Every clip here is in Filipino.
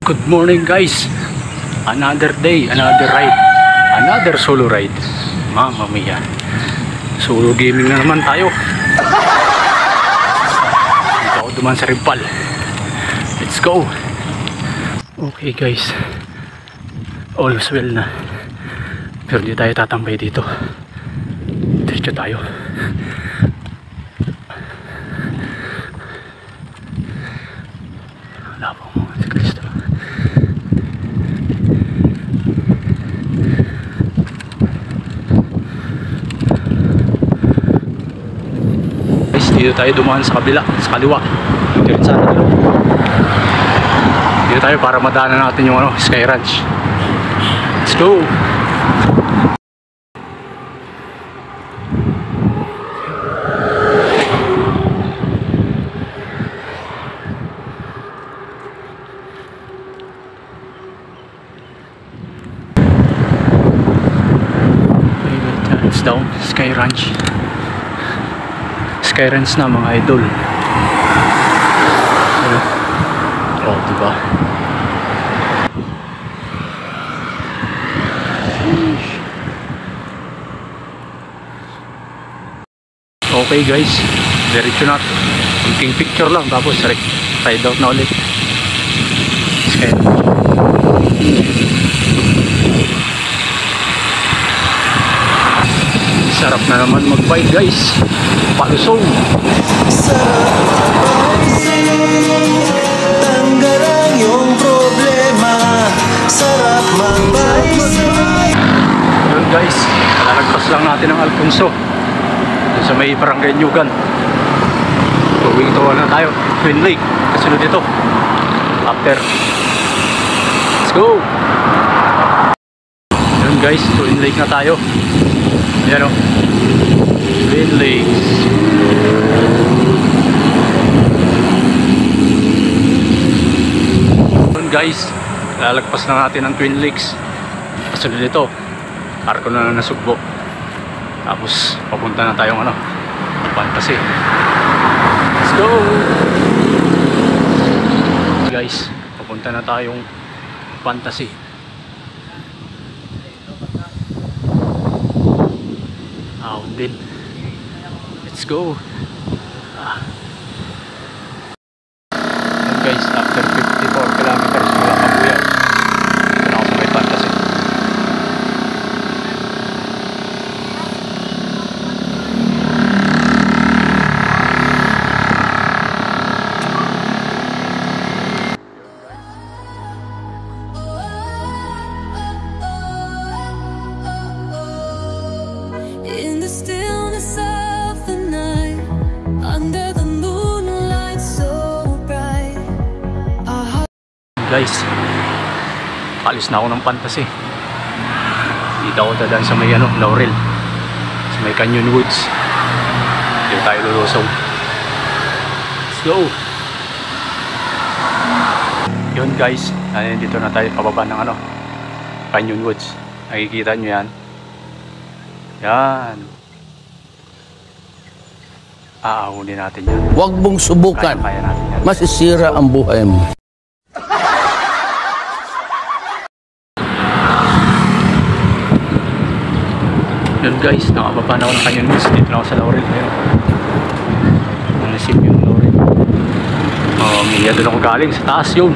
Good morning guys. Another day, another ride. Another solo ride. Mamma mia. Solo gaming na naman tayo. Dito ako duman sa Rimpal. Let's go. Okay guys. All is well na. Pero hindi tayo tatambay dito. Diretso tayo. Wala po mo si Cristo. Guys, dito tayo dumaan sa kabila, sa kaliwa. Dito sana dito. Dito tayo para madaanan natin yung Sky Ranch. Let's go. Down Sky Ranch. Sky Ranch na mga idol. Oh, diba? Okay guys, diretso na. Kunting picture lang tapos side out na ulit. Sky Ranch. Sarap na naman mag-bike guys. Palusong. Tanggalan yung problema. Sarap mag-bike. Yun guys, lalagpas lang natin ang Alfonso dun sa may Barangay Nyugan. Tuwing tuwa na tayo Twin Lake, kasunod dito after. Let's go. Yun guys, Twin Lake na tayo. Ayan o, Twin Lakes. Yun guys, lalagpas na natin ang Twin Lakes. Kasunod dito Arco na Nasugbo. Tapos papunta na tayong Fantasy. Let's go guys, papunta na tayong Fantasy. Din. Let's go. Guys, after 54 kilometers mula Kabuyao, ito na ako sa may Fantasy. Guys, alis na ako ng Fantasy. Dito ako dadaan sa may Laurel, sa may Canyon Woods. Dito tayo lulusong. Let's go. Yun guys, dito na tayo pababa ng Canyon Woods. Nakikita nyo yan. Yan. Aahunin natin yan. Huwag mong subukan. Kaya natin yan. Masisira ang buhay mo. Yun guys, nakababa na ako ng Canyon Woods. Dito na ako sa Laurel. Nanisip yung Laurel. May doon ako galing sa taas yun.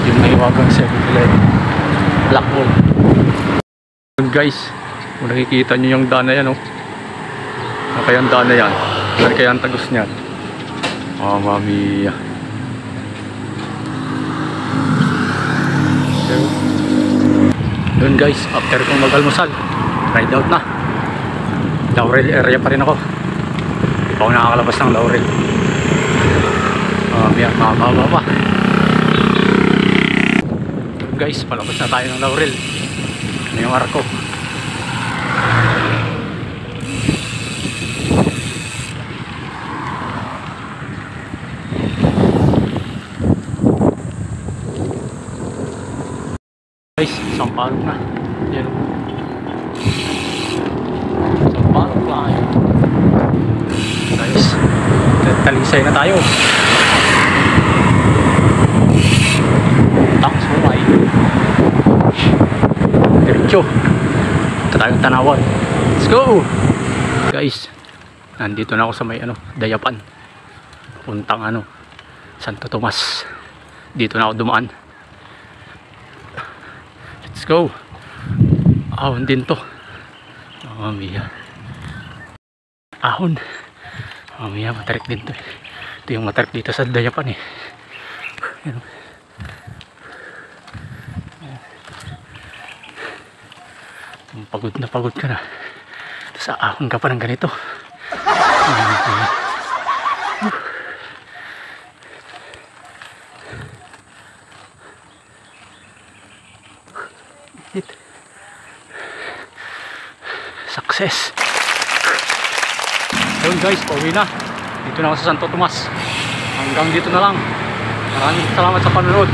Yung naiwagang 7-Eleven Black Hole. Yun guys, kung nakikita nyo yung daan na yan, kaya ang daan na yan, kaya ang tagos nyan. Mamma mia. Yun guys, after kong mag-almusal, ride out na. Laurel area pa rin ako. Hindi pa ako nakakalabas ng Laurel. Mababa pa. Yun guys, palabas na tayo ng Laurel. Ano yung Arco? Guys, Sampaloc na. Yan. Sampaloc na. Guys, talisay na tayo. diretso. Ito tayong tanawan. Let's go! Guys, nandito na ako sa may Dayapan. Puntang Santo Tomas. Dito na ako dumaan. Let's go! Ahon din to. Mamiya. Ahon. Mamiya, matarik din to. Ito yung matarik dito sa Dayapan eh. Ayan. Pagod ka na. Tapos ahon ka pa ng ganito. Success. Ayun guys, pauwi na. Dito na ako sa Santo Tomas. Hanggang dito na lang. Maraming salamat sa panonood.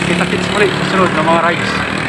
Kita-kits muli sa sunod ng mga rides.